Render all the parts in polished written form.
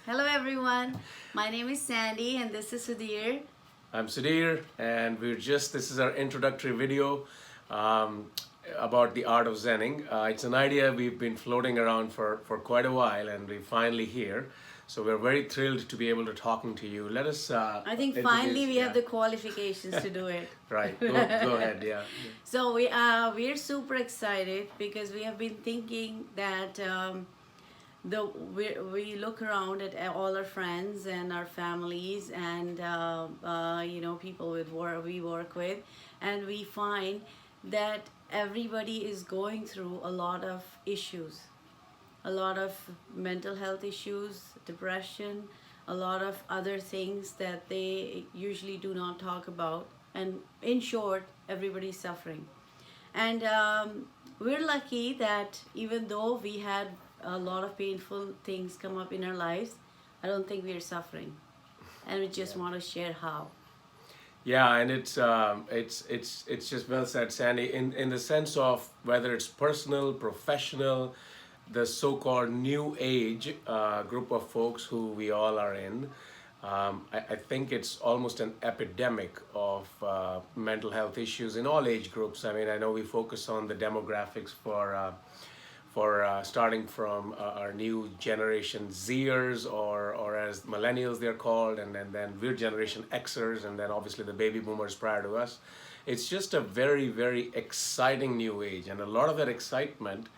Hello everyone, my name is Sandy and this is Sudhir. I'm Sudhir, and this is our introductory video um, about the art of Zenning. It's an idea we've been floating around for quite a while, and we're finally here. So we're very thrilled to be able to talking to you. Let us I think finally we have the qualifications to do it. Right, go ahead, yeah. So we're super excited because we have been thinking that we look around at all our friends and our families and people we work with, and we find that everybody is going through a lot of issues, a lot of mental health issues, depression, a lot of other things that they usually do not talk about. And in short, everybody's suffering. And we're lucky that even though we had a lot of painful things come up in our lives, I don't think we're suffering. And we just want to share how. Yeah, and it's just well said, Sandy. In the sense of whether it's personal, professional, the so-called new age group of folks who we all are in. I think it's almost an epidemic of mental health issues in all age groups. I mean, I know we focus on the demographics for starting from our new generation Zers, or as millennials they're called, and then we're generation Xers, and then obviously the baby boomers prior to us. It's just a very, very exciting new age, and a lot of that excitement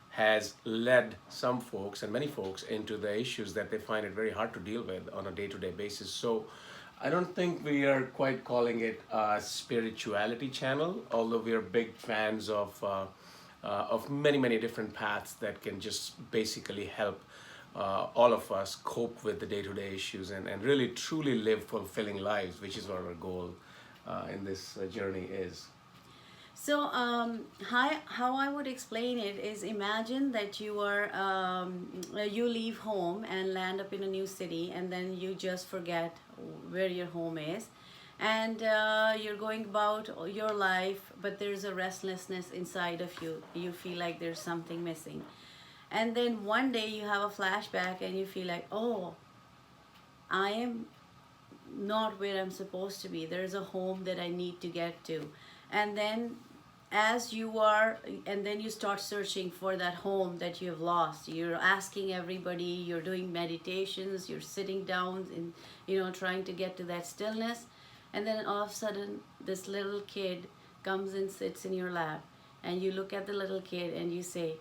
has led some folks and many folks into the issues that they find it very hard to deal with on a day-to-day basis. So I don't think we are quite calling it a spirituality channel, although we are big fans of many different paths that can just basically help all of us cope with the day-to-day issues and really truly live fulfilling lives, which is what our goal in this journey is. So, how I would explain it is, imagine that you leave home and land up in a new city, and then you just forget where your home is, and you're going about your life, but there's a restlessness inside of you. You feel like there's something missing, and then one day you have a flashback, and you feel like, oh, I am not where I'm supposed to be. There's a home that I need to get to. And then and then you start searching for that home that you have lost. You're asking everybody, you're doing meditations, you're sitting down and trying to get to that stillness. And then all of a sudden this little kid comes and sits in your lap, and you look at the little kid and you say,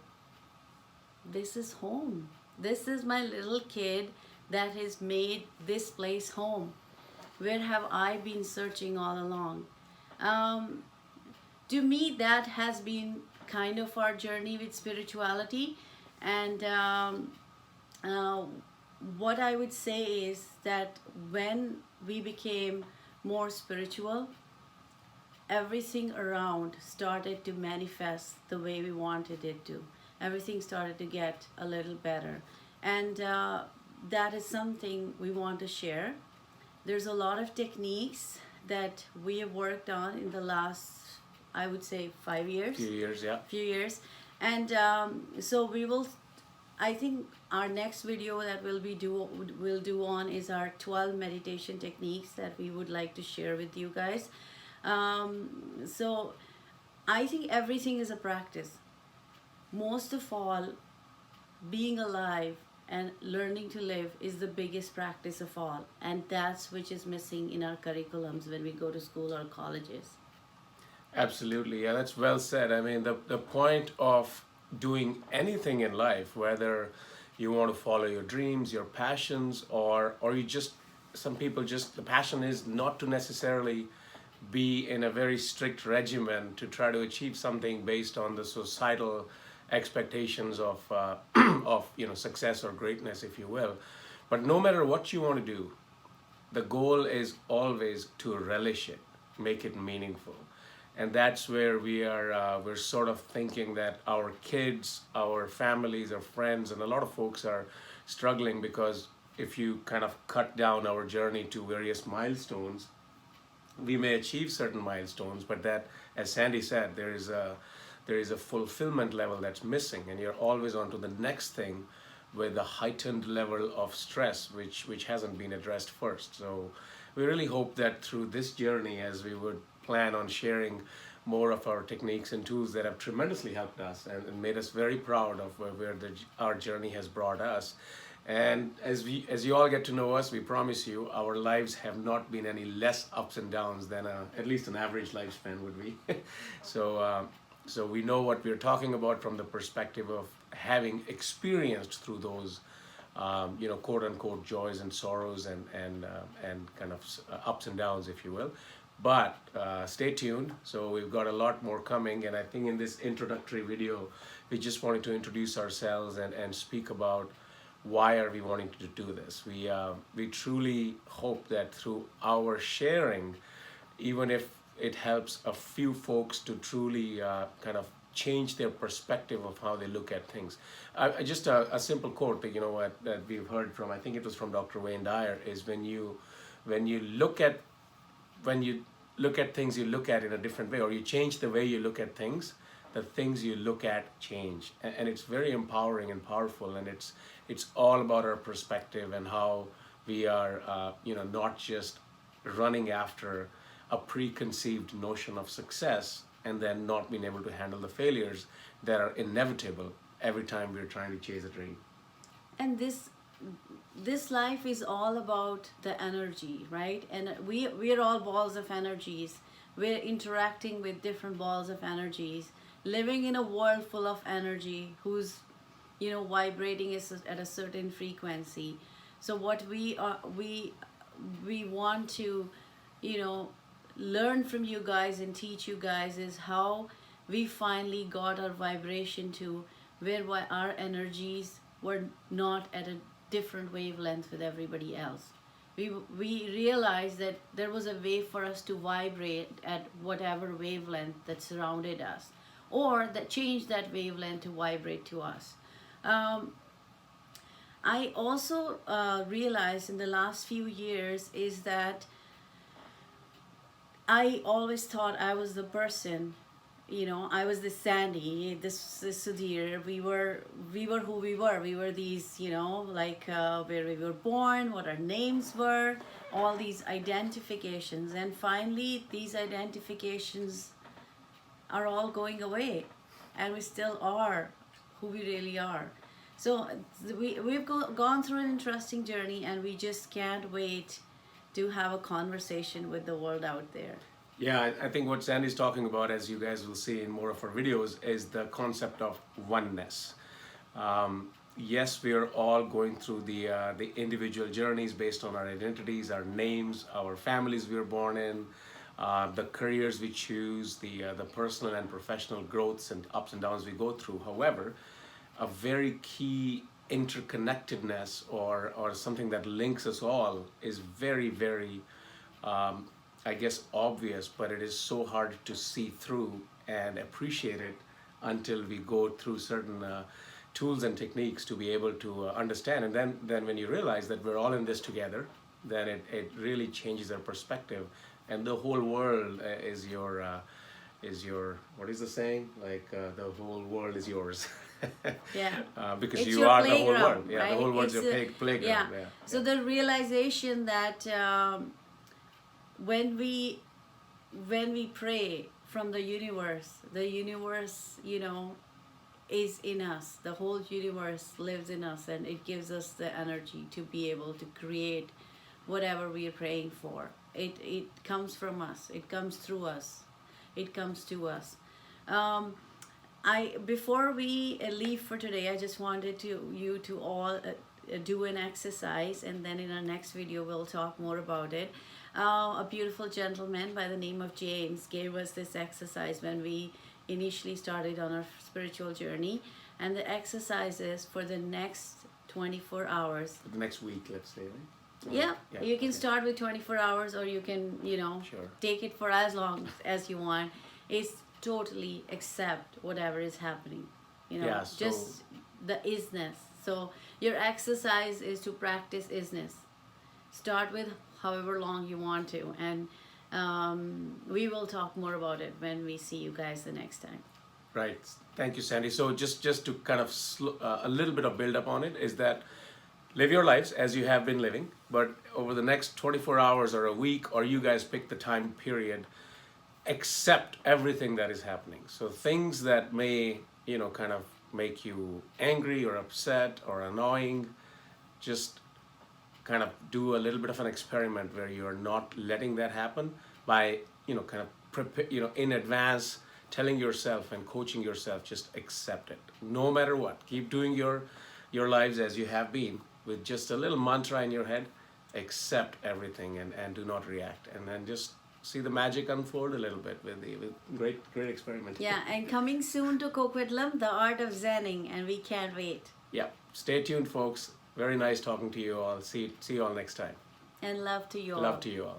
this is home. This is my little kid that has made this place home. Where have I been searching all along? To me, that has been kind of our journey with spirituality. And what I would say is that when we became more spiritual, everything around started to manifest the way we wanted it to. Everything started to get a little better. And that is something we want to share. There's a lot of techniques that we have worked on in the last, I would say, 5 years. Few years, yeah. Few years. And so we will, I think our next video that we'll do on is our 12 meditation techniques that we would like to share with you guys. So I think everything is a practice. Most of all, being alive and learning to live is the biggest practice of all, and that's which is missing in our curriculums when we go to school or colleges. Absolutely, yeah, that's well said. I mean, the point of doing anything in life, whether you want to follow your dreams, your passions, or you just, some people just, the passion is not to necessarily be in a very strict regimen to try to achieve something based on the societal expectations of of success or greatness, if you will. But no matter what you want to do, the goal is always to relish it, make it meaningful. And that's where we're sort of thinking that our kids, our families, our friends, and a lot of folks are struggling, because if you kind of cut down our journey to various milestones, we may achieve certain milestones, but that, as Sandy said, there is a fulfillment level that's missing, and you're always on to the next thing with a heightened level of stress, which hasn't been addressed first. So we really hope that through this journey, as we would plan on sharing more of our techniques and tools that have tremendously helped us and made us very proud of where our journey has brought us. And as you all get to know us, we promise you our lives have not been any less ups and downs than at least an average lifespan would be. So we know what we're talking about from the perspective of having experienced through those quote unquote joys and sorrows and kind of ups and downs, if you will. But stay tuned. So we've got a lot more coming, and I think in this introductory video, we just wanted to introduce ourselves and speak about why are we wanting to do this. We truly hope that through our sharing, even if it helps a few folks to truly kind of change their perspective of how they look at things. Just a simple quote that that we've heard from, I think it was from Dr. Wayne Dyer, is when you look at things, you look at it in a different way, or you change the way you look at things, the things you look at change. And it's very empowering and powerful, and it's all about our perspective and how we are not just running after a preconceived notion of success and then not being able to handle the failures that are inevitable every time we're trying to chase a dream. And this life is all about the energy, right? And we're all balls of energies. We're interacting with different balls of energies, living in a world full of energy who's vibrating at a certain frequency. So what we want to learn from you guys and teach you guys is how we finally got our vibration to where our energies were not at a different wavelength with everybody else. We realized that there was a way for us to vibrate at whatever wavelength that surrounded us, or that changed that wavelength to vibrate to us. I also realized in the last few years is that I always thought I was the person, I was this Sandy, this Sudhir. We were who we were. We were these, where we were born, what our names were, all these identifications. And finally, these identifications are all going away, and we still are who we really are. So we've gone through an interesting journey, and we just can't wait to have a conversation with the world out there. Yeah, I think what Sandy's talking about, as you guys will see in more of our videos, is the concept of oneness. Yes, we are all going through the individual journeys based on our identities, our names, our families we were born in, the careers we choose, the personal and professional growths and ups and downs we go through. However, a very key interconnectedness or something that links us all is very, very I guess obvious, but it is so hard to see through and appreciate it until we go through certain tools and techniques to be able to understand. And then when you realize that we're all in this together, then it really changes our perspective, and the whole world is your what is the saying, like the whole world is yours. Yeah. Because it's you are the whole playground, world. Yeah, right? the whole world's It's your playground. yeah. Yeah. So the realization that when we pray from the universe, is in us. The whole universe lives in us, and it gives us the energy to be able to create whatever we are praying for. It comes from us. It comes through us. It comes to us. Before we leave for today, I just wanted you to all do an exercise, and then in our next video we'll talk more about it. A beautiful gentleman by the name of James gave us this exercise when we initially started on our spiritual journey, and the exercise is for the next 24 hours. The next week, let's say, right? Yeah, you can okay. start with 24 hours, or you can, Sure. take it for as long as you want. It's totally accept whatever is happening, Yeah, so- just the isness. So your exercise is to practice isness. Start with however long you want to, and we will talk more about it when we see you guys the next time. Right. Thank you, Sandy. So just to kind of a little bit of build up on it is that live your lives as you have been living, but over the next 24 hours or a week, or you guys pick the time period, accept everything that is happening. So things that may, kind of make you angry or upset or annoying, just kind of do a little bit of an experiment where you're not letting that happen by, kind of prepare, in advance, telling yourself and coaching yourself, just accept it no matter what. Keep doing your lives as you have been with just a little mantra in your head. Accept everything and do not react, and then just see the magic unfold a little bit with great experiment. Yeah, and coming soon to Coquitlam, The Art of Zenning, and we can't wait. Yeah, stay tuned, folks. Very nice talking to you all. See you all next time. And love to you all. Love to you all.